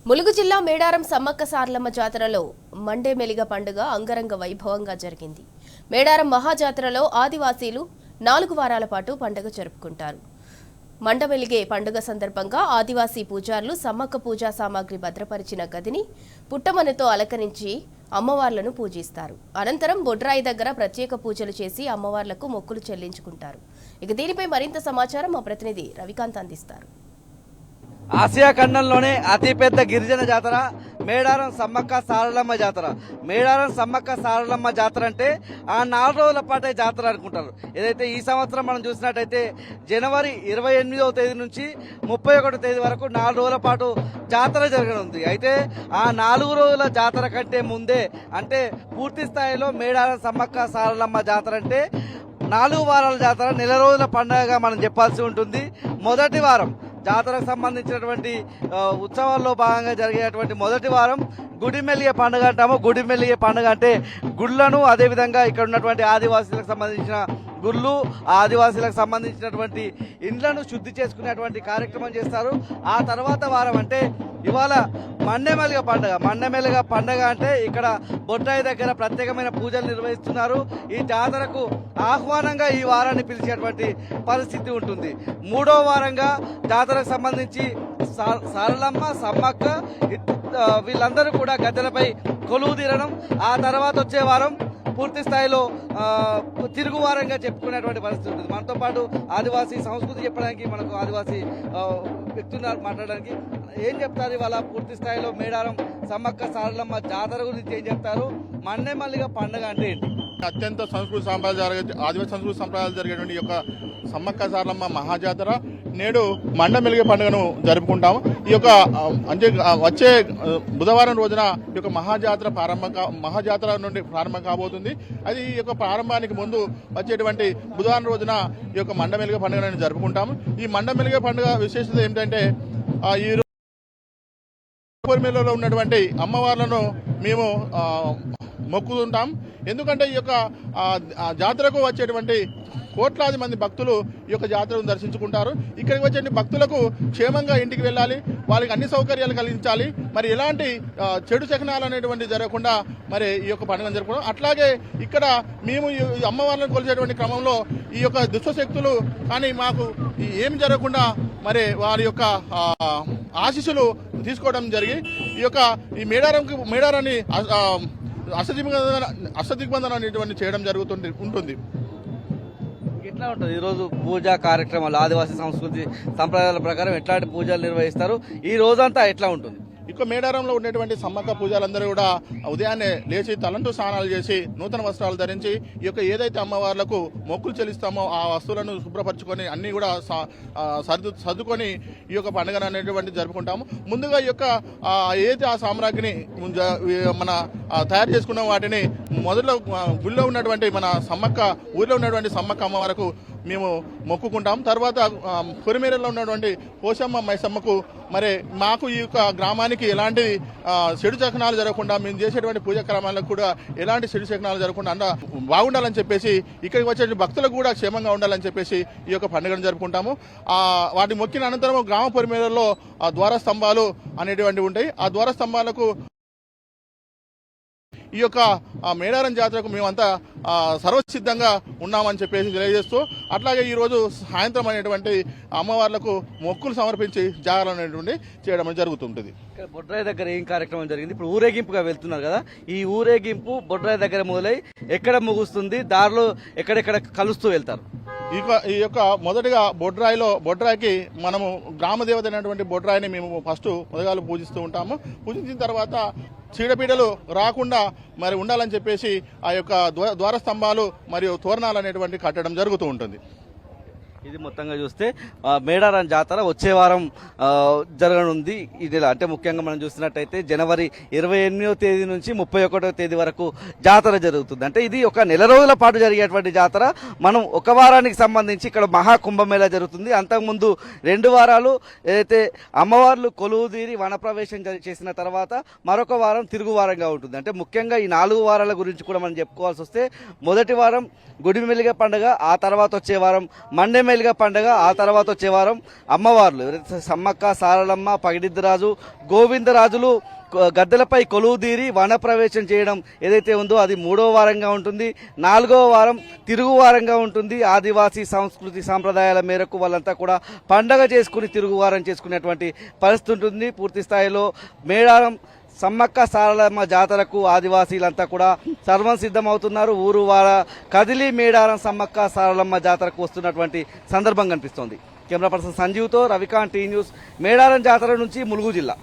ములుగు జిల్లా మేడారం సమ్మక్క సారలమ్మ జాతరలో మండే మెలిగ పండుగ అంగరంగ వైభవంగా జరిగింది. మేడారం మహాజాతరలో ఆదివాసీలు 4 వారాల పాటు పండుగ జరుపుకుంటారు. మండమెలిగే పండుగ సందర్భంగా ఆదివాసీ పూజారులు సమ్మక్క పూజా సామాగ్రి భద్రపరిచిన గదిని పుట్టమనతో అలంకరించి అమ్మవార్లను పూజిస్తారు. అనంతరం బొడ్రాయి దగ్గర ప్రత్యేక పూజలు చేసి అమ్మవార్లకు మొక్కులు చెల్లించుకుంటారు. ఇక దీనిపై మరింత సమాచారం మా ప్రతినిధి రవికాంత్ అందిస్తారు. ఆసియా ఖండంలోనే అతిపెద్ద గిరిజన జాతర మేడారం సమ్మక్క సారలమ్మ జాతర. మేడారం సమ్మక్క సారలమ్మ జాతర అంటే ఆ 4 రోజుల పాటే జాతర అనుకుంటారు. ఏదైతే ఈ సంవత్సరం మనం చూసినట్టయితే జనవరి 28వ తేదీ నుంచి 31వ తేదీ వరకు 4 రోజుల పాటు జాతర జరగనుంది. అయితే ఆ 4 రోజుల జాతర కంటే ముందే అంటే పూర్తి స్థాయిలో మేడారం సమ్మక్క సారలమ్మ జాతర అంటే 4 వారాల జాతర, నెల రోజుల పండుగగా మనం చెప్పాల్సి ఉంటుంది. మొదటి వారం జాతరకు సంబంధించినటువంటి ఉత్సవాల్లో భాగంగా జరిగేటువంటి మొదటి వారం గుడిమెలిగే పండుగ అంటాము. గుడిమెలిగే పండుగ అంటే గుళ్ళను, అదేవిధంగా ఇక్కడ ఉన్నటువంటి ఆదివాసీలకు సంబంధించిన గుళ్ళు, ఆదివాసీలకు సంబంధించినటువంటి ఇండ్లను శుద్ధి చేసుకునేటువంటి కార్యక్రమం చేస్తారు. ఆ తర్వాత వారం అంటే ఇవాళ మండమెలిగ పండుగ. మండమెలిగ పండుగ అంటే ఇక్కడ బొట్టాయి దగ్గర ప్రత్యేకమైన పూజలు నిర్వహిస్తున్నారు. ఈ జాతరకు ఆహ్వానంగా ఈ వారాన్ని పిలిచేటువంటి పరిస్థితి ఉంటుంది. 3వ వారంగా జాతరకు సంబంధించి సారలమ్మ, సమ్మక్క వీళ్ళందరూ కూడా గద్దెలపై కొలువు తీరడం, ఆ తర్వాత వచ్చే వారం పూర్తి స్థాయిలో తిరుగు వారంగా చెప్పుకునేటువంటి పరిస్థితి ఉంటుంది. మనతో పాటు ఆదివాసీ సంస్కృతి చెప్పడానికి మనకు ఆదివాసీ వ్యక్తున్నారు మాట్లాడడానికి. ఏం చెప్తారు ఇవాళ పూర్తి స్థాయిలో మేడారం సమ్మక్క సారలమ్మ జాతర గురించి ఏం చెప్తారు? మండమెలిగ పండుగ అంటే ఏంటి? అత్యంత సంస్కృతి సంప్రదాయాలు ఆదివాసీ సంస్కృతి సంప్రదాయాలు జరిగేటువంటి యొక్క సమ్మక్క సారలమ్మ మహాజాతర నేడు మండమెలిగే పండుగను జరుపుకుంటాము. ఈ యొక్క అంటే వచ్చే బుధవారం రోజున ఈ యొక్క మహాజాతర నుండి ప్రారంభం కాబోతుంది. అది ఈ యొక్క ప్రారంభానికి ముందు వచ్చేటువంటి బుధవారం రోజున ఈ యొక్క మండమెలిగే పండుగను జరుపుకుంటాము. ఈ మండమెలిగే పండుగ విశేషత ఏమిటంటే ఈ పొరిమేలలో ఉన్నటువంటి అమ్మవార్లను మేము మొక్కుతుంటాం. ఎందుకంటే ఈ యొక్క జాతరకు వచ్చేటువంటి కోట్లాది మంది భక్తులు ఈ యొక్క జాతరను దర్శించుకుంటారు. ఇక్కడికి వచ్చే భక్తులకు క్షేమంగా ఇంటికి వెళ్ళాలి, వాళ్ళకి అన్ని సౌకర్యాలు కలిగించాలి. మరి ఎలాంటి చెడు శకనాలు అనేటువంటి జరగకుండా మరి ఈ యొక్క పండుగను జరుపుకోవడం. అట్లాగే ఇక్కడ మేము ఈ అమ్మవార్లను కొలిచేటువంటి క్రమంలో ఈ యొక్క దుష్టశక్తులు కానీ మాకు ఏం జరగకుండా మరి వారి యొక్క ఆశీస్సులు తీసుకోవడం జరిగి ఈ మేడారాన్ని అష్టదిగ్బంధన అనేటువంటి చేయడం ఉంటుంది. ఎట్లా ఉంటుంది ఈరోజు పూజా కార్యక్రమాలు? ఆదివాసీ సంస్కృతి సంప్రదాయాల ప్రకారం ఎట్లాంటి పూజలు నిర్వహిస్తారు? ఈ రోజంతా ఎట్లా ఉంటుంది? ఇక మేడారంలో ఉండేటువంటి సమ్మక్క పూజలందరూ కూడా ఉదయాన్నే లేచి తలంటూ స్నానాలు చేసి నూతన వస్త్రాలు ధరించి ఈ యొక్క ఏదైతే అమ్మవార్లకు మొక్కులు చెల్లిస్తామో ఆ వస్తువులను శుభ్రపరచుకొని అన్ని కూడా సర్దుకొని ఈ యొక్క పండుగను అనేటువంటి జరుపుకుంటాము. ముందుగా ఈ యొక్క ఏదైతే ఆ సామ్రాజ్ఞిని మన తయారు చేసుకున్న వాటిని మొదట్లో గుళ్ళో ఉన్నటువంటి మన ఊరిలో ఉన్నటువంటి సమ్మక్క అమ్మవారికి మేము మొక్కుకుంటాం. తర్వాత పొరిమేరలో ఉన్నటువంటి పోషమ్మ మైసమ్మకు మరి మాకు ఈ యొక్క గ్రామానికి ఎలాంటి చెడు శకనాలు జరగకుండా మేము చేసేటువంటి పూజా క్రమాలకు కూడా ఎలాంటి చెడు శకనాలు జరగకుండా బాగుండాలని చెప్పేసి ఇక్కడికి వచ్చే భక్తులకు కూడా క్షేమంగా ఉండాలని చెప్పేసి ఈ యొక్క పండుగను జరుపుకుంటాము. వాటి మొక్కిన అనంతరం గ్రామ పొరిమేరలో ద్వార స్తంభాలు అనేటువంటివి ఉంటాయి. ఆ ద్వార స్తంభాలకు ఈ యొక్క మేడారం జాతరకు మేమంతా సర్వసిద్ధంగా ఉన్నామని చెప్పేసి తెలియజేస్తూ, అట్లాగే ఈరోజు సాయంత్రం అనేటువంటి అమ్మవార్లకు మొక్కులు సమర్పించి జాగరణ అనేటువంటి చేయడం జరుగుతుంటుంది. బొడ్రాయి దగ్గర ఏం కార్యక్రమం జరిగింది? ఇప్పుడు ఊరేగింపుగా వెళ్తున్నారు కదా, ఈ ఊరేగింపు బొడ్రాయి దగ్గర మొదలై ఎక్కడ ముగుస్తుంది? దారిలో ఎక్కడెక్కడ కలుస్తూ వెళ్తారు? ఈ యొక్క మొదటిగా బొడ్రాయికి మనము గ్రామదేవత అయినటువంటి బొడ్రాయిని మేము ఫస్ట్ మొదగాలు పూజిస్తూ ఉంటాము. పూజించిన తర్వాత చీడపీడలు రాకుండా మరి ఉండాలని చెప్పేసి ఆ యొక్క ద్వార స్తంభాలు మరియు తోరణాలు అనేటువంటి కట్టడం జరుగుతూ ఉంటుంది. ఇది మొత్తంగా చూస్తే మేడారం జాతర వచ్చే వారం జరగనుంది. ఇది అంటే ముఖ్యంగా మనం చూసినట్టయితే జనవరి 28వ తేదీ నుంచి 31వ తేదీ వరకు జాతర జరుగుతుంది. అంటే ఇది ఒక నెల రోజుల పాటు జరిగేటువంటి జాతర. మనం ఒక వారానికి సంబంధించి ఇక్కడ మహాకుంభమేళా జరుగుతుంది. అంతకుముందు 2 వారాలు ఏదైతే అమ్మవార్లు కొలువుదీరి వనప్రవేశం చేసిన తర్వాత మరొక వారం తిరుగువారంగా ఉంటుంది. అంటే ముఖ్యంగా ఈ 4 వారాల గురించి కూడా మనం చెప్పుకోవాల్సి వస్తే మొదటి వారం గుడిమెలిగే పండుగ, ఆ తర్వాత వచ్చే వారం మండమెలిగే మెలిగ పండుగ, ఆ తర్వాత వచ్చే వారం అమ్మవార్లు ఎవరైతే సమ్మక్క సారలమ్మ పగిడిద్దరాజు గోవిందరాజులు గద్దెలపై కొలువుదీరి వనప్రవేశం చేయడం ఏదైతే ఉందో అది 3వ వారంగా ఉంటుంది. 4వ వారం తిరుగు వారంగా ఉంటుంది. ఆదివాసీ సంస్కృతి సాంప్రదాయాల మేరకు వాళ్ళంతా కూడా పండగ చేసుకుని తిరుగు వారం చేసుకునేటువంటి పరిస్థితి ఉంటుంది. పూర్తి స్థాయిలో మేడారం సమ్మక్క సారలమ్మ జాతరకు ఆదివాసీలంతా కూడా సర్వం సిద్ధమవుతున్నారు. ఊరు వార కదిలి మేడారం సమ్మక్క సారలమ్మ జాతరకు వస్తున్నటువంటి సందర్భం కనిపిస్తోంది. కెమెరా పర్సన్ సంజీవ్తో రవికాంత్, టీ న్యూస్, మేడారం జాతర నుంచి ములుగు జిల్లా.